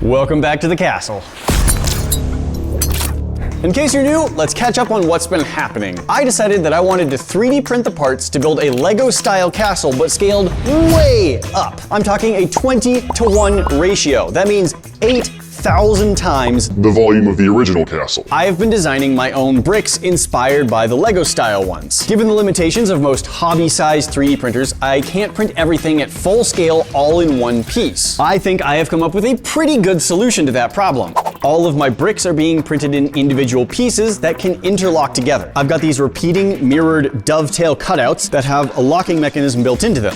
Welcome back to the castle. In case you're new, let's catch up on what's been happening. I decided that I wanted to 3D print the parts to build a Lego-style castle, but scaled way up. I'm talking a 20-to-1 ratio. That means 8,000 times the volume of the original castle. I have been designing my own bricks inspired by the Lego style ones. Given the limitations of most hobby-sized 3D printers, I can't print everything at full scale all in one piece. I think I have come up with a pretty good solution to that problem. All of my bricks are being printed in individual pieces that can interlock together. I've got these repeating mirrored dovetail cutouts that have a locking mechanism built into them.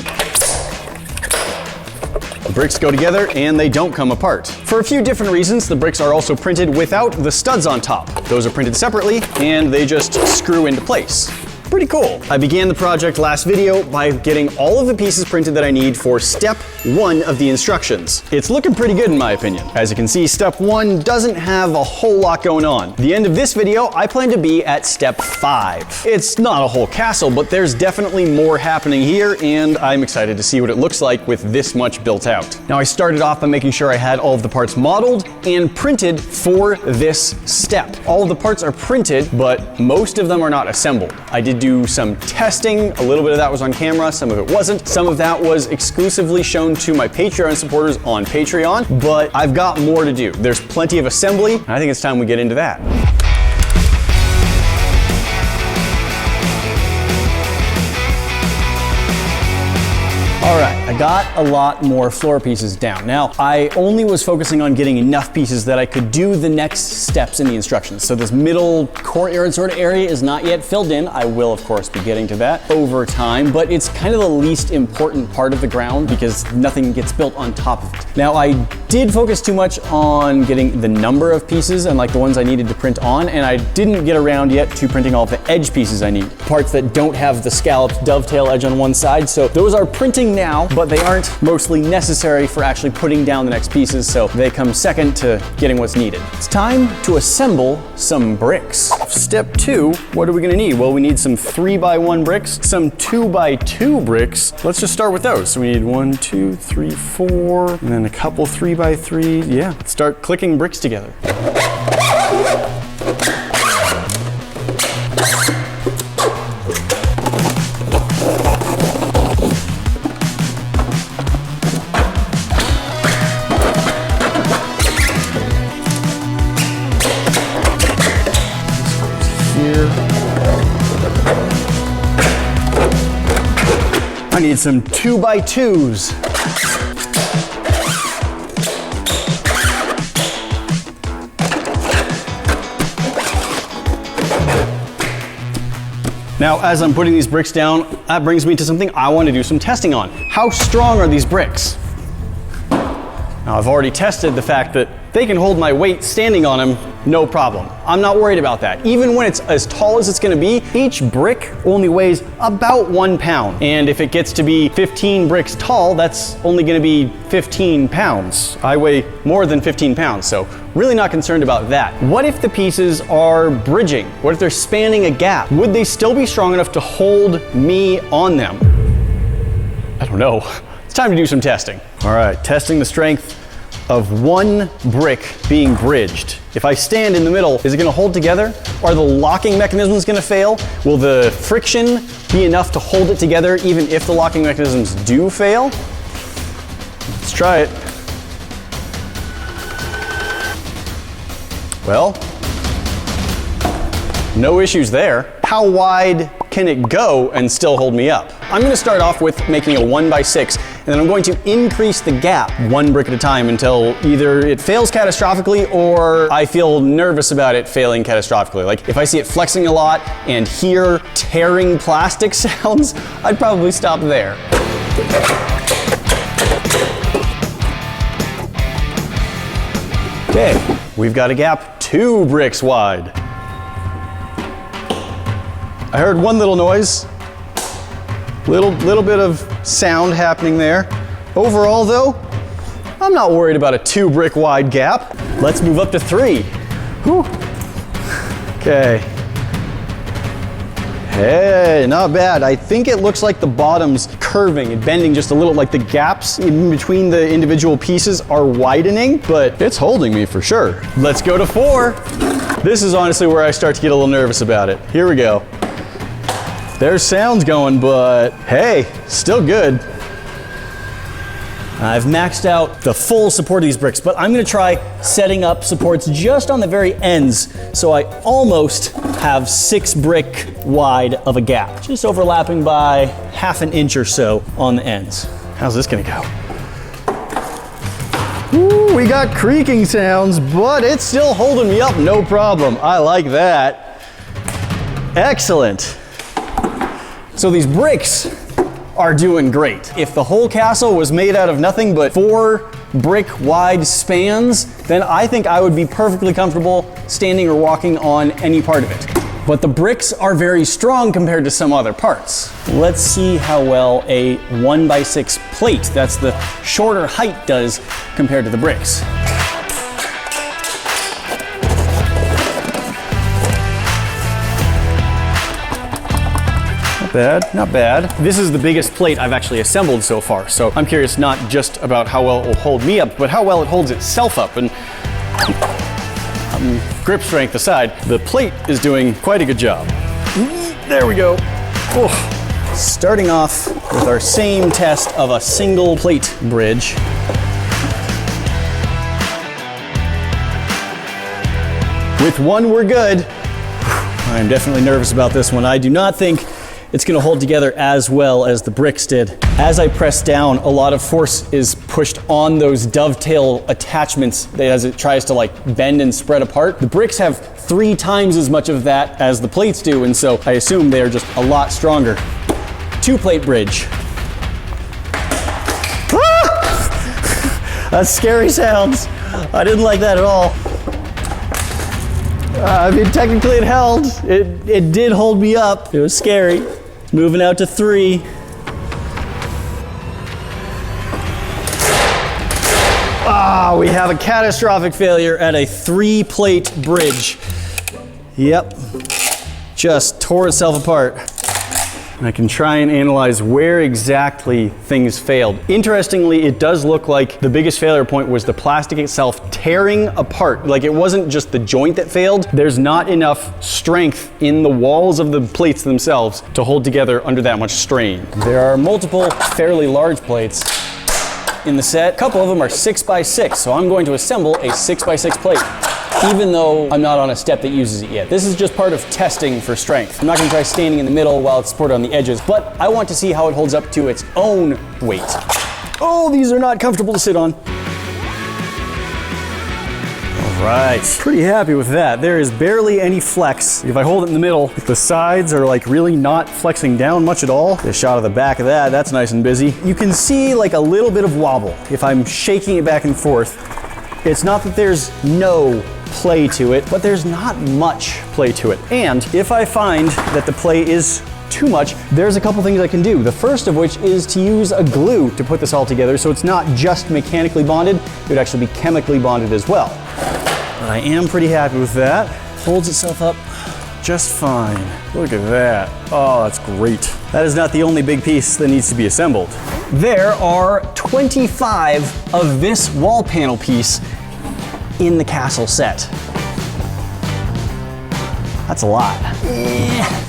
The bricks go together and they don't come apart. For a few different reasons, the bricks are also printed without the studs on top. Those are printed separately and they just screw into place. Pretty cool. I began the project last video by getting all of the pieces printed that I need for step 1 of the instructions. It's looking pretty good in my opinion. As you can see, step 1 doesn't have a whole lot going on. The end of this video, I plan to be at step 5. It's not a whole castle, but there's definitely more happening here, and I'm excited to see what it looks like with this much built out. Now, I started off by making sure I had all of the parts modeled and printed for this step. All of the parts are printed, but most of them are not assembled. I did do some testing. A little bit of that was on camera, some of it wasn't. Some of that was exclusively shown to my Patreon supporters on Patreon, but I've got more to do. There's plenty of assembly, and I think it's time we get into that. All right, I got a lot more floor pieces down. Now, I only was focusing on getting enough pieces that I could do the next steps in the instructions. So this middle courtyard sort of area is not yet filled in. I will, of course, be getting to that over time, but it's kind of the least important part of the ground because nothing gets built on top of it. Now, I did focus too much on getting the number of pieces and like the ones I needed to print on, and I didn't get around yet to printing all of the edge pieces I need. Parts that don't have the scalloped dovetail edge on one side, so those are printing now, but they aren't mostly necessary for actually putting down the next pieces, so they come second to getting what's needed. It's time to assemble some bricks. Step 2, what are we gonna need? Well, we need some 3x1 bricks, some 2x2 bricks. Let's just start with those. So we need 1, 2, 3, 4, and then a couple 3x3. Yeah, let's start clicking bricks together. I need some 2x2s. Now, as I'm putting these bricks down, that brings me to something I want to do some testing on. How strong are these bricks? Now, I've already tested the fact that they can hold my weight standing on them, no problem. I'm not worried about that. Even when it's as tall as it's gonna be, each brick only weighs about 1 pound. And if it gets to be 15 bricks tall, that's only gonna be 15 pounds. I weigh more than 15 pounds, so really not concerned about that. What if the pieces are bridging? What if they're spanning a gap? Would they still be strong enough to hold me on them? I don't know. It's time to do some testing. All right, testing the strength of one brick being bridged. If I stand in the middle, is it gonna hold together? Are the locking mechanisms gonna fail? Will the friction be enough to hold it together even if the locking mechanisms do fail? Let's try it. Well, no issues there. How wide can it go and still hold me up? I'm gonna start off with making a 1x6, and then I'm going to increase the gap one brick at a time until either it fails catastrophically or I feel nervous about it failing catastrophically. Like if I see it flexing a lot and hear tearing plastic sounds, I'd probably stop there. Okay, we've got a gap 2 bricks wide. I heard one little noise, little bit of sound happening there. Overall though, I'm not worried about a 2 brick wide gap. Let's move up to 3. Whew. Okay. Hey, not bad. I think it looks like the bottom's curving and bending just a little, like the gaps in between the individual pieces are widening, but it's holding me for sure. Let's go to 4. This is honestly where I start to get a little nervous about it. Here we go. There's sounds going, but hey, still good. I've maxed out the full support of these bricks, but I'm gonna try setting up supports just on the very ends, so I almost have 6 brick wide of a gap, just overlapping by ½ an inch or so on the ends. How's this gonna go? Ooh, we got creaking sounds, but it's still holding me up, no problem. I like that. Excellent. So these bricks are doing great. If the whole castle was made out of nothing but 4 brick wide spans, then I think I would be perfectly comfortable standing or walking on any part of it. But the bricks are very strong compared to some other parts. Let's see how well a 1x6 plate, that's the shorter height, does compared to the bricks. Not bad. This is the biggest plate I've actually assembled so far, so I'm curious not just about how well it will hold me up, but how well it holds itself up. And grip strength aside, the plate is doing quite a good job. There we go. Oh. Starting off with our same test of a single plate bridge. With 1, we're good. I'm definitely nervous about this one. I do not think it's gonna hold together as well as the bricks did. As I press down, a lot of force is pushed on those dovetail attachments as it tries to like bend and spread apart. The bricks have 3 times as much of that as the plates do, and so I assume they're just a lot stronger. 2-plate bridge. Ah! That's scary sounds. I didn't like that at all. I mean, technically it held. It did hold me up. It was scary. Moving out to 3. Ah, we have a catastrophic failure at a 3-plate bridge. Yep, just tore itself apart. I can try and analyze where exactly things failed. Interestingly, it does look like the biggest failure point was the plastic itself tearing apart. Like, it wasn't just the joint that failed. There's not enough strength in the walls of the plates themselves to hold together under that much strain. There are multiple fairly large plates in the set. A couple of them are 6x6, so I'm going to assemble a 6x6 plate, even though I'm not on a step that uses it yet. This is just part of testing for strength. I'm not gonna try standing in the middle while it's supported on the edges, but I want to see how it holds up to its own weight. Oh, these are not comfortable to sit on. All right, pretty happy with that. There is barely any flex. If I hold it in the middle, the sides are like really not flexing down much at all. A shot of the back of that, that's nice and busy. You can see like a little bit of wobble if I'm shaking it back and forth. It's not that there's no play to it, but there's not much play to it. And if I find that the play is too much, there's a couple things I can do. The first of which is to use a glue to put this all together, so it's not just mechanically bonded, it would actually be chemically bonded as well. But I am pretty happy with that. Holds itself up just fine. Look at that. Oh, that's great. That is not the only big piece that needs to be assembled. There are 25 of this wall panel piece in the castle set. That's a lot.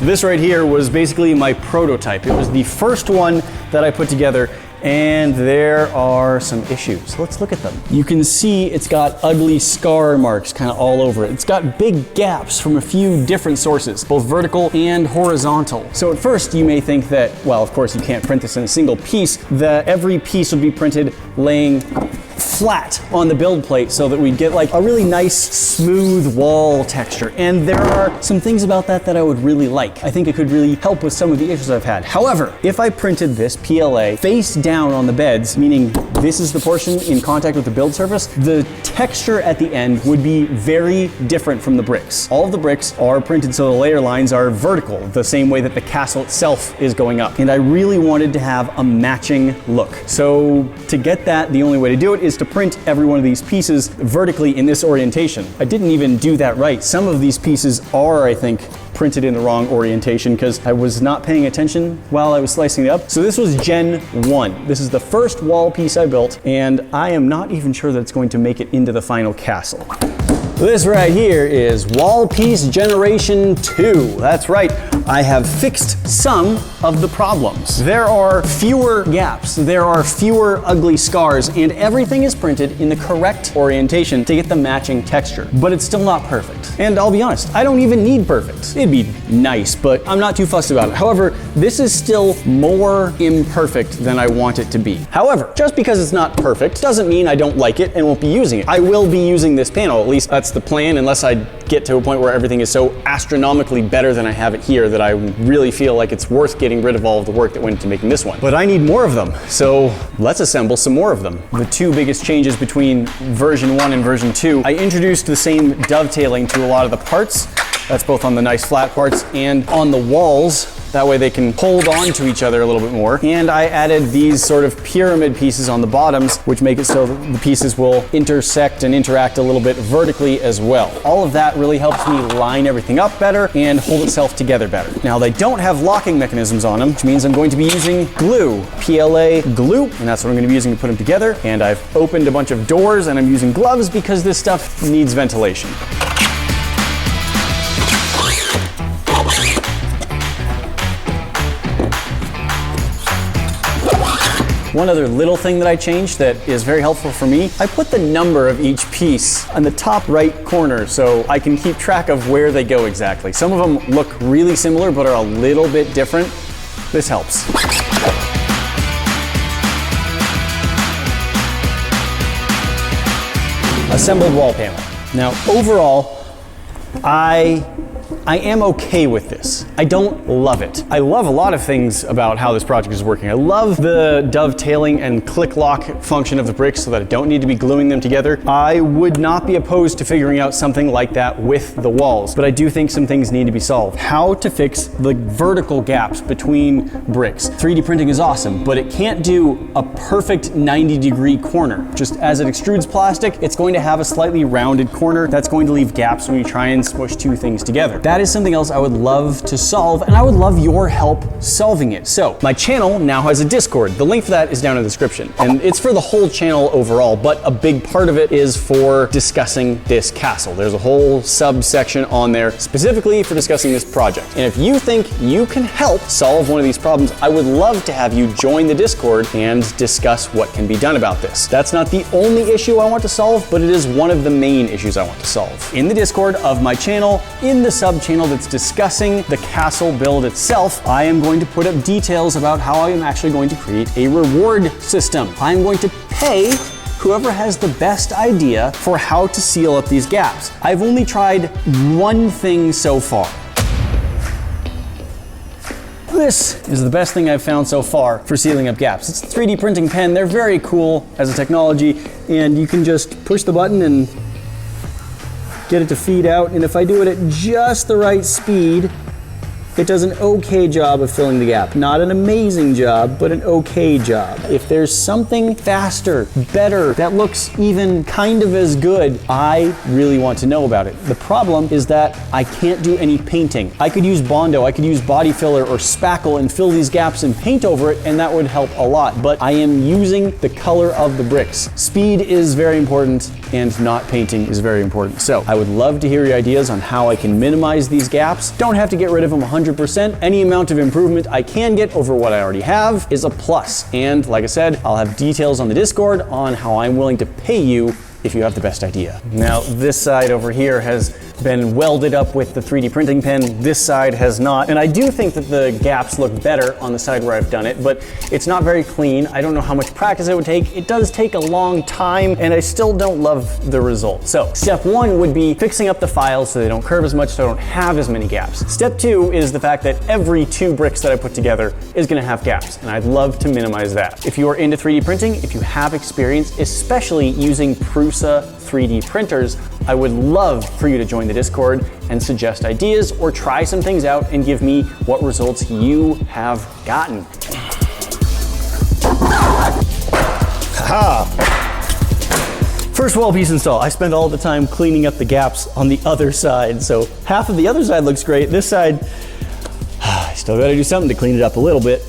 This right here was basically my prototype. It was the first one that I put together, and there are some issues. Let's look at them. You can see it's got ugly scar marks kind of all over it. It's got big gaps from a few different sources, both vertical and horizontal. So at first you may think that, well, of course you can't print this in a single piece, that every piece would be printed laying flat on the build plate so that we'd get like a really nice smooth wall texture. And there are some things about that that I would really like. I think it could really help with some of the issues I've had. However, if I printed this PLA face down on the beds, meaning this is the portion in contact with the build surface, the texture at the end would be very different from the bricks. All of the bricks are printed so the layer lines are vertical, the same way that the castle itself is going up. And I really wanted to have a matching look. So to get that, the only way to do it is to print every one of these pieces vertically in this orientation. I didn't even do that right. Some of these pieces are, I think, printed in the wrong orientation because I was not paying attention while I was slicing it up. So this was Gen 1. This is the first wall piece I built, and I am not even sure that it's going to make it into the final castle. This right here is wall piece generation 2. That's right, I have fixed some of the problems. There are fewer gaps, there are fewer ugly scars, and everything is printed in the correct orientation to get the matching texture. But it's still not perfect. And I'll be honest, I don't even need perfect. It'd be nice, but I'm not too fussed about it. However, this is still more imperfect than I want it to be. However, just because it's not perfect doesn't mean I don't like it and won't be using it. I will be using this panel, at least that's the plan, unless I get to a point where everything is so astronomically better than I have it here that I really feel like it's worth getting rid of all of the work that went into making this one. But I need more of them, so let's assemble some more of them. The two biggest changes between version 1 and version 2, I introduced the same dovetailing to a lot of the parts. That's both on the nice flat parts and on the walls. That way they can hold on to each other a little bit more. And I added these sort of pyramid pieces on the bottoms, which make it so that the pieces will intersect and interact a little bit vertically as well. All of that really helps me line everything up better and hold itself together better. Now they don't have locking mechanisms on them, which means I'm going to be using glue, PLA glue, and that's what I'm going to be using to put them together. And I've opened a bunch of doors and I'm using gloves because this stuff needs ventilation. One other little thing that I changed that is very helpful for me, I put the number of each piece on the top right corner so I can keep track of where they go exactly. Some of them look really similar but are a little bit different. This helps. Assembled wall panel. Now overall, I am okay with this. I don't love it. I love a lot of things about how this project is working. I love the dovetailing and click lock function of the bricks so that I don't need to be gluing them together. I would not be opposed to figuring out something like that with the walls, but I do think some things need to be solved. How to fix the vertical gaps between bricks. 3D printing is awesome, but it can't do a perfect 90-degree corner. Just as it extrudes plastic, it's going to have a slightly rounded corner that's going to leave gaps when you try and smush two things together. That is something else I would love to solve, and I would love your help solving it. So, my channel now has a Discord. The link for that is down in the description. And it's for the whole channel overall, but a big part of it is for discussing this castle. There's a whole subsection on there specifically for discussing this project. And if you think you can help solve one of these problems, I would love to have you join the Discord and discuss what can be done about this. That's not the only issue I want to solve, but it is one of the main issues I want to solve. In the Discord of my channel, in the sub-channel that's discussing the castle build itself, I am going to put up details about how I am actually going to create a reward system. I'm going to pay whoever has the best idea for how to seal up these gaps. I've only tried one thing so far. This is the best thing I've found so far for sealing up gaps. It's a 3D printing pen. They're very cool as a technology, and you can just push the button and get it to feed out. And if I do it at just the right speed, it does an okay job of filling the gap. Not an amazing job, but an okay job. If there's something faster, better, that looks even kind of as good, I really want to know about it. The problem is that I can't do any painting. I could use Bondo, I could use body filler or spackle and fill these gaps and paint over it, and that would help a lot. But I am using the color of the bricks. Speed is very important, and not painting is very important. So I would love to hear your ideas on how I can minimize these gaps. Don't have to get rid of them 100%. Any amount of improvement I can get over what I already have is a plus. And like I said, I'll have details on the Discord on how I'm willing to pay you if you have the best idea. Now, this side over here has been welded up with the 3D printing pen. This side has not. And I do think that the gaps look better on the side where I've done it, but it's not very clean. I don't know how much practice it would take. It does take a long time, and I still don't love the result. So step one would be fixing up the files so they don't curve as much, so I don't have as many gaps. Step two is the fact that every 2 bricks that I put together is gonna have gaps, and I'd love to minimize that. If you are into 3D printing, if you have experience, especially using Prusa 3D printers, I would love for you to join the Discord and suggest ideas or try some things out and give me what results you have gotten. Haha! First wall piece install. I spent all the time cleaning up the gaps on the other side. So half of the other side looks great. This side, I still gotta do something to clean it up a little bit.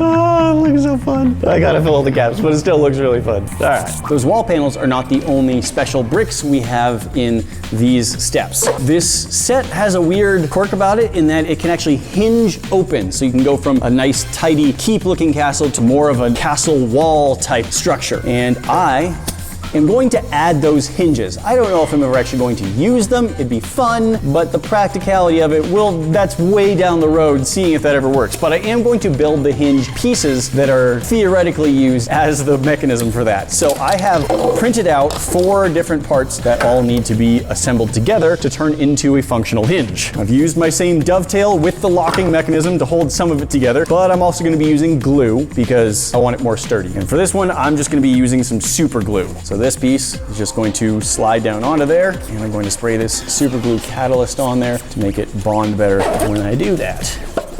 Oh, it looks so fun. I gotta fill all the gaps, but it still looks really fun. All right. Those wall panels are not the only special bricks we have in these steps. This set has a weird quirk about it in that it can actually hinge open. So you can go from a nice, tidy, keep-looking castle to more of a castle wall type structure. And I am going to add those hinges. I don't know if I'm ever actually going to use them. It'd be fun, but the practicality of it, that's way down the road, seeing if that ever works. But I am going to build the hinge pieces that are theoretically used as the mechanism for that. So I have printed out 4 different parts that all need to be assembled together to turn into a functional hinge. I've used my same dovetail with the locking mechanism to hold some of it together, but I'm also going to be using glue because I want it more sturdy. And for this one, I'm just going to be using some super glue. So this piece is just going to slide down onto there, and I'm going to spray this super glue catalyst on there to make it bond better when I do that.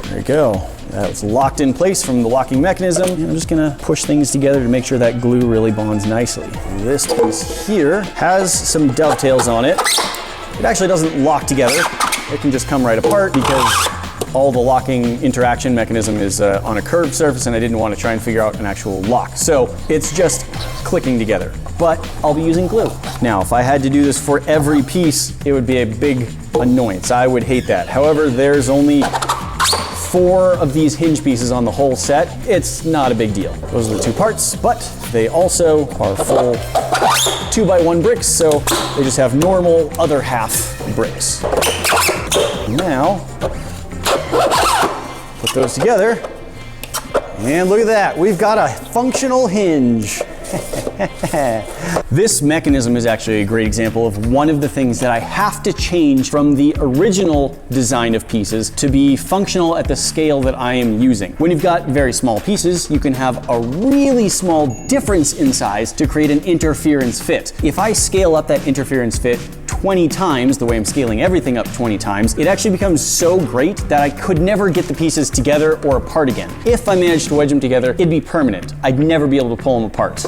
There we go. That's locked in place from the locking mechanism. And I'm just gonna push things together to make sure that glue really bonds nicely. This piece here has some dovetails on it. It actually doesn't lock together. It can just come right apart because all the locking interaction mechanism is on a curved surface, and I didn't want to try and figure out an actual lock. So it's just clicking together, but I'll be using glue. Now, if I had to do this for every piece, it would be a big annoyance. I would hate that. However, there's only 4 of these hinge pieces on the whole set. It's not a big deal. Those are the 2 parts, but they also are full 2x1 bricks, so they just have normal other half bricks. Now, put those together, and look at that. We've got a functional hinge. This mechanism is actually a great example of one of the things that I have to change from the original design of pieces to be functional at the scale that I am using. When you've got very small pieces, you can have a really small difference in size to create an interference fit. If I scale up that interference fit 20 times, the way I'm scaling everything up 20 times, it actually becomes so great that I could never get the pieces together or apart again. If I managed to wedge them together, it'd be permanent. I'd never be able to pull them apart.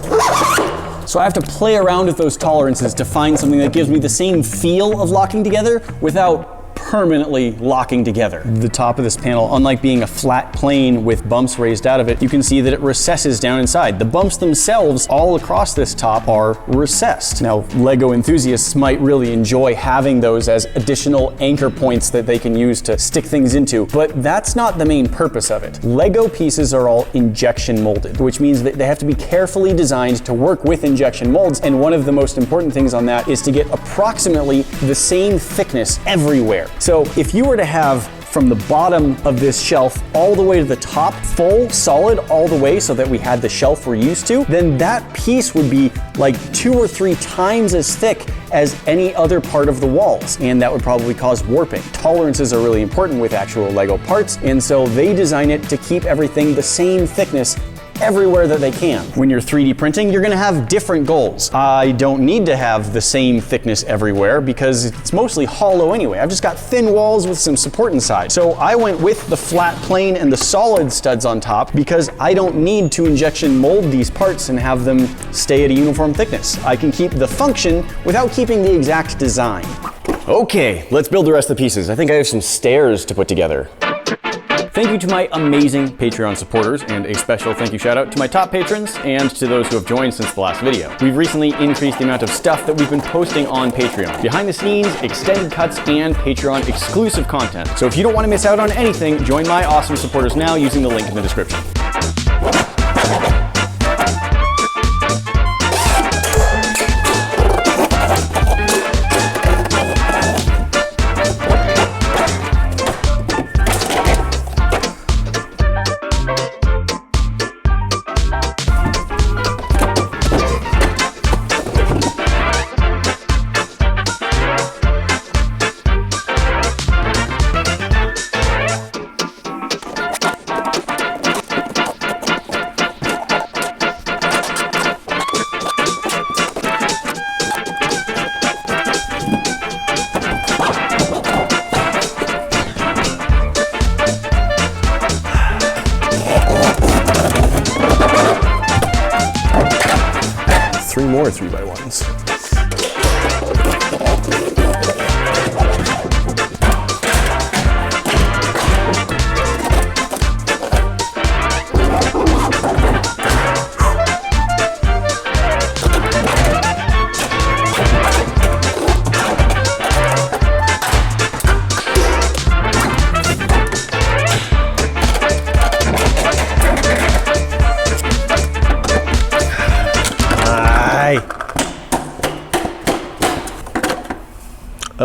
So I have to play around with those tolerances to find something that gives me the same feel of locking together without permanently locking together. The top of this panel, unlike being a flat plane with bumps raised out of it, you can see that it recesses down inside. The bumps themselves all across this top are recessed. Now, Lego enthusiasts might really enjoy having those as additional anchor points that they can use to stick things into, but that's not the main purpose of it. Lego pieces are all injection molded, which means that they have to be carefully designed to work with injection molds, and one of the most important things on that is to get approximately the same thickness everywhere. So if you were to have from the bottom of this shelf all the way to the top, full, solid, all the way so that we had the shelf we're used to, then that piece would be like 2 or 3 times as thick as any other part of the walls, and that would probably cause warping. Tolerances are really important with actual Lego parts, and so they design it to keep everything the same thickness everywhere that they can. When you're 3D printing, you're gonna have different goals. I don't need to have the same thickness everywhere because it's mostly hollow anyway. I've just got thin walls with some support inside. So I went with the flat plane and the solid studs on top because I don't need to injection mold these parts and have them stay at a uniform thickness. I can keep the function without keeping the exact design. Okay, let's build the rest of the pieces. I think I have some stairs to put together. Thank you to my amazing Patreon supporters, and a special thank you shout out to my top patrons and to those who have joined since the last video. We've recently increased the amount of stuff that we've been posting on Patreon. Behind the scenes, extended cuts, and Patreon exclusive content. So if you don't want to miss out on anything, join my awesome supporters now using the link in the description. more 3x1s.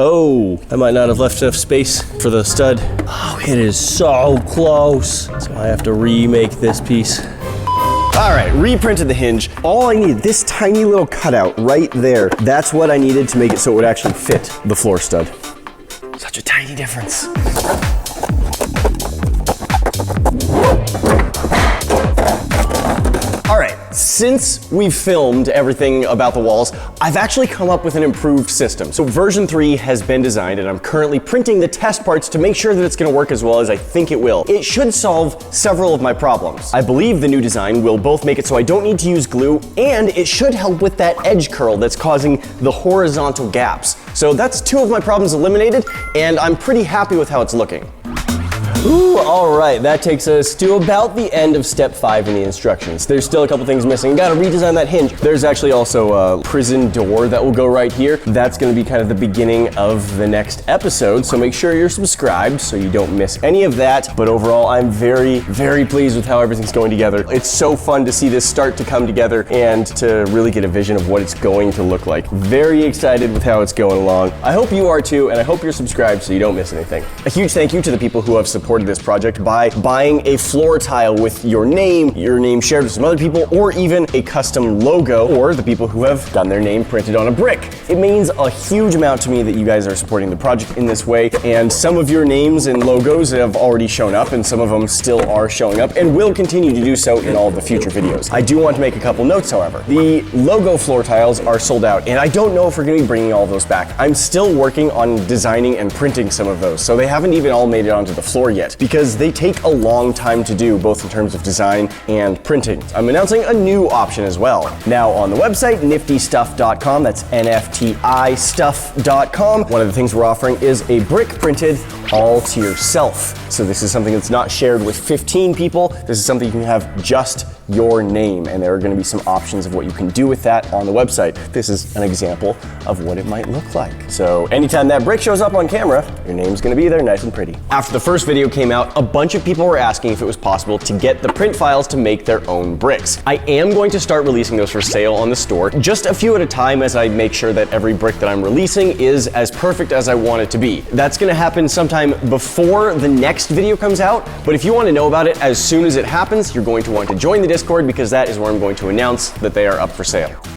Oh, I might not have left enough space for the stud. Oh, it is so close. So I have to remake this piece. All right, reprinted the hinge. All I needed, this tiny little cutout right there, that's what I needed to make it so it would actually fit the floor stud. Such a tiny difference. All right, since we've filmed everything about the walls, I've actually come up with an improved system. So version 3 has been designed and I'm currently printing the test parts to make sure that it's gonna work as well as I think it will. It should solve several of my problems. I believe the new design will both make it so I don't need to use glue, and it should help with that edge curl that's causing the horizontal gaps. So that's 2 of my problems eliminated, and I'm pretty happy with how it's looking. Ooh, all right, that takes us to about the end of step 5 in the instructions. There's still a couple things missing. Gotta redesign that hinge. There's actually also a prison door that will go right here. That's gonna be kind of the beginning of the next episode, so make sure you're subscribed so you don't miss any of that. But overall, I'm very, very pleased with how everything's going together. It's so fun to see this start to come together and to really get a vision of what it's going to look like. Very excited with how it's going along. I hope you are too, and I hope you're subscribed so you don't miss anything. A huge thank you to the people who have supported this project by buying a floor tile with your name shared with some other people, or even a custom logo, or the people who have gotten their name printed on a brick. It means a huge amount to me that you guys are supporting the project in this way, and some of your names and logos have already shown up, and some of them still are showing up, and will continue to do so in all of the future videos. I do want to make a couple notes, however. The logo floor tiles are sold out, and I don't know if we're going to be bringing all of those back. I'm still working on designing and printing some of those, so they haven't even all made it onto the floor yet, because they take a long time to do, both in terms of design and printing. I'm announcing a new option as well. Now on the website, niftystuff.com, that's NFTI stuff.com, one of the things we're offering is a brick printed all to yourself. So this is something that's not shared with 15 people. This is something you can have just your name, and there are going to be some options of what you can do with that on the website. This is an example of what it might look like. So anytime that brick shows up on camera, your name's going to be there nice and pretty. After the first video came out, a bunch of people were asking if it was possible to get the print files to make their own bricks. I am going to start releasing those for sale on the store, just a few at a time as I make sure that every brick that I'm releasing is as perfect as I want it to be. That's going to happen sometime before the next video comes out, but if you want to know about it as soon as it happens, you're going to want to join the Discord, because that is where I'm going to announce that they are up for sale.